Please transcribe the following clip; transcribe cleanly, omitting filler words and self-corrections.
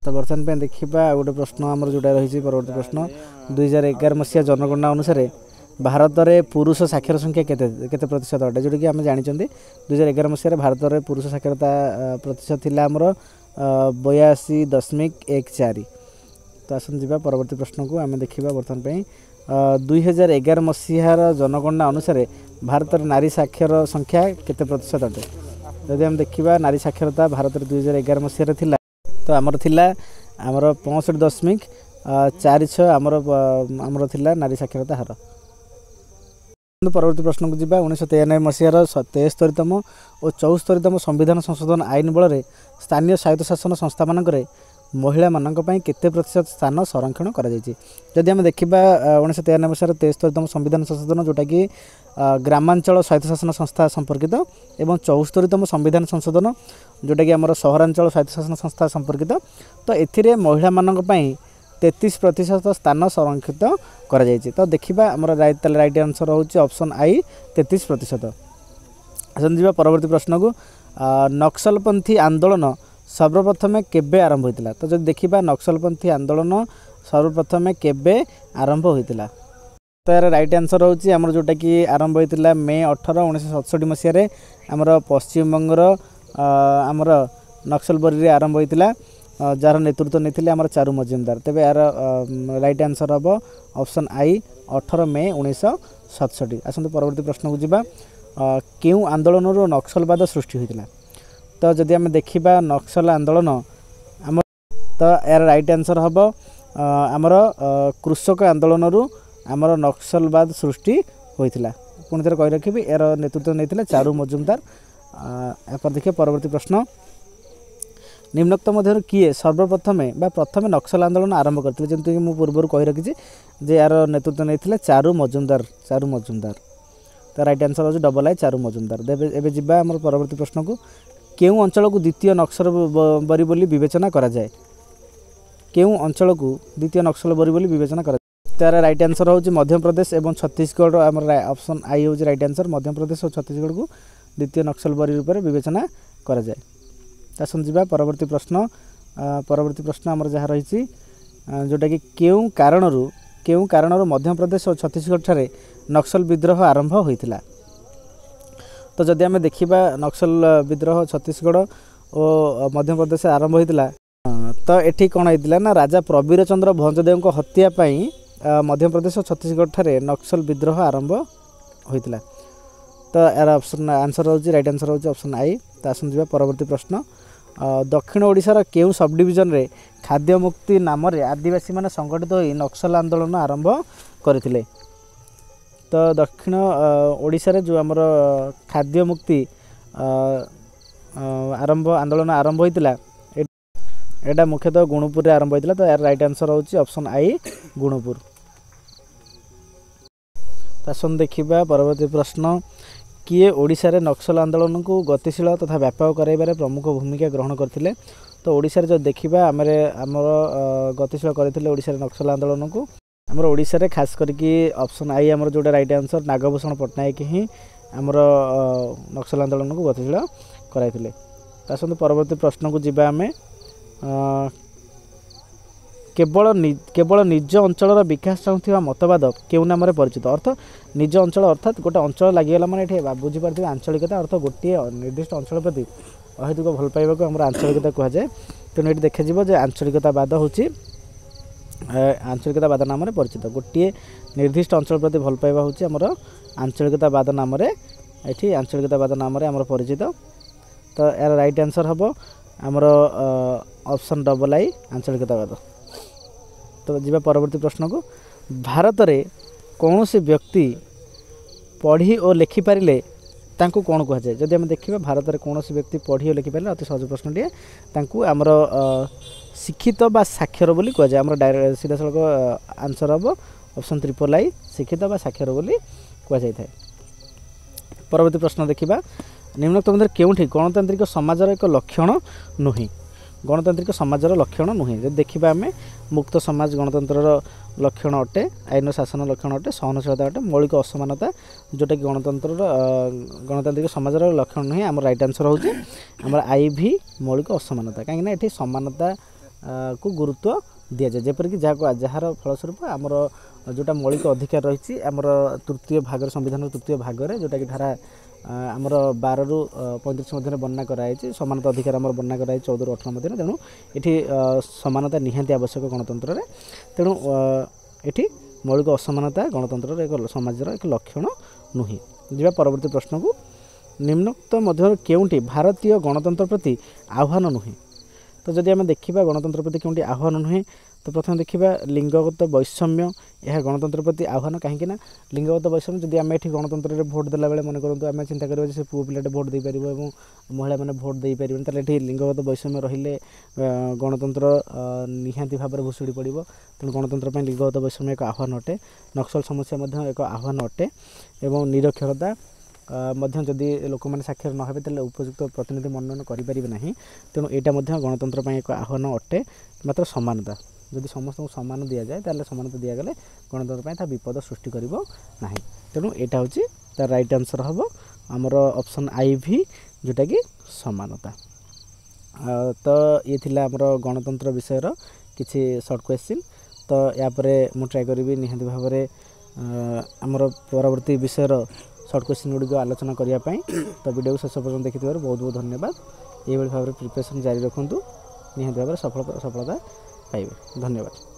तो बर्तमान देखा गोटे प्रश्न आमर जोटा रही परवर्ती प्रश्न 2011 मसीहा जनगणना अनुसार भारत में पुरुष साक्षर संख्या केते प्रतिशत अटे जोटा कि आम जानते 2011 मसीह भारत में पुरुष साक्षरता प्रतिशत थी आमर 82.14। तो आसन जा परवर्ती प्रश्न को आम देखा बर्तमान 2011 मसीहार जनगणना अनुसार भारत में नारी साक्षर संख्या केते प्रतिशत अटे जदि आम देखा नारी साक्षरता भारत में 2011 मसीह थिला तो आमर थिला आमर 65.46 आमर थिला नारी साक्षरता हार। परवर्ती प्रश्न को जीवा 1993 मसीहार 73तम और 74तम संविधान संशोधन आईन बल स्थानीय स्वायत्तशासन संस्था मानक महिला मानक पई केते प्रतिशत स्थान संरक्षण करा जायछि जदि हम देखिबा 1993 मसीहार 73तम संविधान संशोधन जोटा कि ग्रामांचल स्वायत्तशासन संस्था संपर्कित एवं 74तम संविधान संशोधन जोटा कि आमर सहरांचल स्वायत्तशासन संस्था संपर्कित तो एथिरे महिला मानक पई 33% स्थान संरक्षित करा जायछि। तो देखिबा आमर राइट आंसर होछि ऑप्शन आई 33%। आसन जीवा परवर्ती प्रश्न को नक्सलपंथी आंदोलन सर्वप्रथम केबे आरंभ होइतिला तो जब देखिबा नक्सलपंथी आंदोलन सर्वप्रथम केबे आरंभ होइतिला तो यार राइट आंसर होछि आमर जोटा कि आरंभ होइतिला मे 18 1967 मसीह रे आमर पश्चिम बंगर आमर नक्सलबरी रे आरंभ होइतिला जार नेतृत्व नहीं आमर चारू मजुमदार तेबे यार राइट आंसर हम ऑप्शन आई 18 मे 1967। आसतु परवर्ती प्रश्न को जीवा केउ आंदोलन नक्सलवाद सृष्टि होइतिला तो जदि आम देखा नक्सल आंदोलन आम तो यार राइट आंसर हम आमर कृषक आंदोलन आमर नक्सलवाद सृष्टि होइतिला पुणी थे कही रखी यार नेतृत्व नहीं चारू मजुमदार। यहाँ देखिए परवर्ती प्रश्न निम्नोक्त मध्य किए सर्वप्रथम प्रथम नक्सल आंदोलन आरंभ करते जमीक मुझे पूर्व कही रखी जे यार नेतृत्व नहीं चारू मजुमदार तो राइट आंसर हो डबल आई चारू मजुमदार। एबे जिबा हमर परवर्ती प्रश्न को केउ अंचल को द्वितीय नक्सल बरी बोली विवेचना करा जाए केउ अंचल को द्वितीय नक्सल बरी बोली विवेचना करा तार राइट आंसर हो मध्य प्रदेश एवं छत्तीसगढ़ आमर ऑप्शन आई हो राइट आंसर मध्य प्रदेश और छत्तीसगढ़ को द्वितीय नक्सल बरी रूप में विवेचना करा जाए। आसन जीवा परवर्ती प्रश्न आमर जहाँ रही जोटा कि केउ कारणरू मध्य प्रदेश और छत्तीसगढ़ ठारे नक्सल विद्रोह आरंभ होइतिला तो जदि आम देखा नक्सल विद्रोह छत्तीसगढ़ और मध्य प्रदेश आरंभ होइतिला तो एठी कौन होइतिला ना राजा प्रवीर चंद्र भंजदेव हत्या पाई मध्य प्रदेश और छत्तीसगढ़ ठारे नक्सल विद्रोह आरंभ होइतिला तो यार ऑप्शन आंसर हो राइट आंसर हो ऑप्शन आई। तो आसन जीवा परवर्ती प्रश्न दक्षिण ओडिशार केउ सब डिविजन रे खाद्य मुक्ति नाम रे आदिवासी माने संगठित होई नक्सल आंदोलन आरंभ करथिले तो दक्षिण ओडिशा रे जो हमर खाद्य मुक्ति आंदोलन आरंभ होइतिला एटा मुख्यतः गुणुपुर रे आरंभ होइतिला तो यार राइट आंसर होची ऑप्शन आई गुणुपुर। आसन देखिबा परवर्ती प्रश्न किए ओडिशा रे नक्सल आंदोलन को गतिशील तथा व्यापक कराइबारे प्रमुख भूमिका ग्रहण करथिले तो ओडिशा रे जो देखिबा आमर गतिशील करथिले ओडिशा रे नक्सल आंदोलन को आमर ओडिशा रे खास करके ऑप्शन आई आमर जोटा राइट आंसर नागभूषण पट्टनायक ही आमर नक्सल आंदोलन को गतिशील कराइथिले। आसतु परवर्ती प्रश्न को जीवा आमे केवल निज अंचल विकास चाहूँ मतवाद केउ नाम परिचित अर्थ निज अंचल अर्थात गोटे अंचल लगिगला माने ये बुझीपारे आंचलिकता अर्थ गोटे निर्दिष्ट अंचल प्रति अहेतुक भल पाइबा को आम आंचलिकता कहुए तेणु ये देखा आंचलिकतावाद हूँ आंचलिकतावाद नाम परिचित गोटे निर्दिष्ट अंचल प्रति भल पाइबा हूँ आमर आंचलिकतावाद नाम ये आंचलिकतावाद नाम परिचित। तो यार राइट आंसर हम आमर ऑप्शन डबल आई आंचलिकतावाद। तो जीवा परवर्ती प्रश्न को भारत में कौन से व्यक्ति पढ़ी और लिखि पारे तांकू कौन कह जाए जदि आम देखा भारत में कौन से व्यक्ति पढ़ी और लिखि पारे अति सहज प्रश्न टे तांकू आमर शिक्षित बा साक्षर बोली कह जाए आमर सीधा सड़क आंसर हम ऑप्शन ट्रिपल आई शिक्षित बा साक्षर बोली कह जाए। परवर्ती प्रश्न देखा निम्नोक्त मध्य केउठी गणतांत्रिक समाजर एक लक्षण नुहे गणतांत्रिक समाजर लक्षण नुहे जब देखा आम मुक्त समाज गणतंत्र लक्षण अटे आईन शासन लक्षण अटे सहनशीलता अटे मौलिक असमानता जोटा कि गणतांत्रिक समाजर लक्षण नुहे आम राइट आंसर होची आम आई भी मौलिक असमानता कहीं ये समानता को गुरुत्व दि जाए जेपरिक जार फलस्वरूप आमर जोटा मौलिक अधिकार रही आमर तृतीय भाग संविधान तृतीय भाग में जोटा कि धारा आमर 12 ରୁ 35 मध्य वर्णना कराई समानता अधिकार आम वर्णना कराई 14 ରୁ 18 मध्य तेणु ये समानता निहाती आवश्यक गणतंत्र में तेणु ये मौलिक असमानता गणतंत्र एक समाजर एक लक्षण नुहे जा परवर्ती प्रश्न को निम्नोक्त मध्य केउंटी भारतीय गणतंत्र प्रति आह्वान नुहे तो जदि आम देखा गणतंत्र प्रति केउंटी आह्वान नुहे तो प्रथम देखा लिंगगत वैषम्य यह गणतंत्र प्रति आह्वान कहीं लिंगगत वैषम्य जदि आम ये गणतंत्र में भोट देला बेले मन करूँ आम चिंता करें से पुओ पिलाटे भोट दे पार और महिला मैंने भोट दे पारे ये लिंगगत वैषम्य रहिले गणतंत्र निहाती भाव में भुशुड़ी पड़ो तेणु गणतंत्र में लिंगगत वैषम्य एक आह्वान अटे नक्सल समस्या एक आह्वान अटे एवं निरक्षरता जदि लोक मैंने साक्षर न हे तो उपयुक्त प्रतिनिधि मनोनयन करें ना तेणु यहाँ गणतंत्र एक आह्वान अटे मात्र समानता जदि समस्त को सामान दि जाए तो समानता दिगले गणतंत्र विपद सृष्टि कर तेणु यहाँ हूँ तार राइट आंसर हम आमर ऑप्शन आई भी जोटा कि समानता तो ये थिला आमर गणतंत्र विषय किसी शॉर्ट क्वेश्चन तो यापर मु ट्राए करी निहाती भाव में आमर परवर्ती विषय शॉर्ट क्वेश्चन गुड़िक आलोचना करने तो वीडियो को शेष पर्यटन देखि बहुत बहुत धन्यवाद ये भाव में प्रिपरेशन जारी रखुँ निहाती भाव में सफलता पाइबे धन्यवाद।